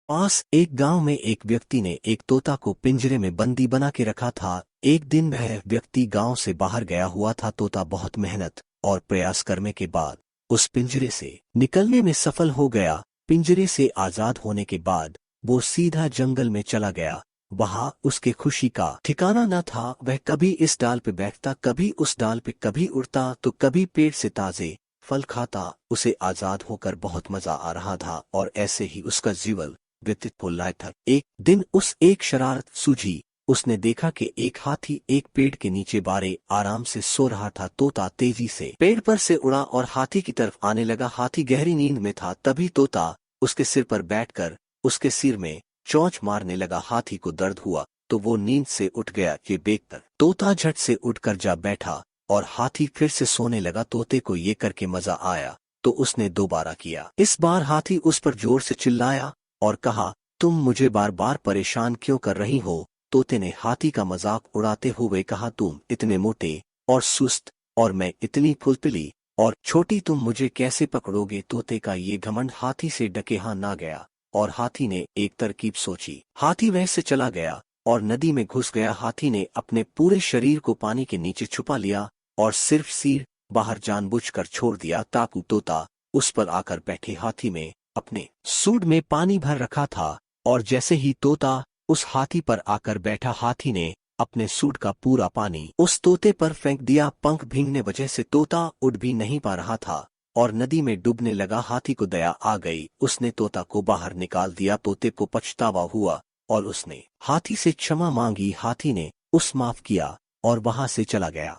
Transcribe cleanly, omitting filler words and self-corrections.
पास एक गांव में एक व्यक्ति ने एक तोता को पिंजरे में बंदी बना के रखा था। एक दिन वह व्यक्ति गांव से बाहर गया हुआ था। तोता बहुत मेहनत और प्रयास करने के बाद उस पिंजरे से निकलने में सफल हो गया। पिंजरे से आजाद होने के बाद वो सीधा जंगल में चला गया। वहां उसके खुशी का ठिकाना न था। वह कभी इस डाल पे बैठता, कभी उस डाल पे, कभी उड़ता तो कभी पेड़ से ताजे फल खाता। उसे आजाद होकर बहुत मजा आ रहा था और ऐसे ही उसका जीवन व्यतीत हो रहा था। एक दिन उस एक शरारत सूझी। उसने देखा कि एक हाथी एक पेड़ के नीचे बारे आराम से सो रहा था। तोता तेजी से पेड़ पर से उड़ा और हाथी की तरफ आने लगा। हाथी गहरी नींद में था। तभी तोता उसके सिर पर बैठकर उसके सिर में चोंच मारने लगा। हाथी को दर्द हुआ तो वो नींद से उठ गया। ये देखकर तोता झट से उठकर जा बैठा और हाथी फिर से सोने लगा। तोते को ये करके मजा आया तो उसने दोबारा किया। इस बार हाथी उस पर जोर से चिल्लाया और कहा, तुम मुझे बार बार परेशान क्यों कर रही हो? तोते ने हाथी का मजाक उड़ाते हुए कहा, तुम इतने मोटे और सुस्त और मैं इतनी फुलपिली और छोटी, तुम मुझे कैसे पकड़ोगे? तोते का ये घमंड हाथी से डके हाँ ना गया और हाथी ने एक तरकीब सोची। हाथी वह से चला गया और नदी में घुस गया। हाथी ने अपने पूरे शरीर को पानी के नीचे छुपा लिया और सिर्फ सिर बाहर जानबूझकर छोड़ दिया ताकि तोता उस पर आकर बैठे। हाथी में अपने सूंड में पानी भर रखा था और जैसे ही तोता उस हाथी पर आकर बैठा, हाथी ने अपने सूंड का पूरा पानी उस तोते पर फेंक दिया। पंख भीगने वजह से तोता उड़ भी नहीं पा रहा था और नदी में डूबने लगा। हाथी को दया आ गई। उसने तोता को बाहर निकाल दिया। तोते को पछतावा हुआ और उसने हाथी से क्षमा मांगी। हाथी ने उस माफ किया और वहां से चला गया।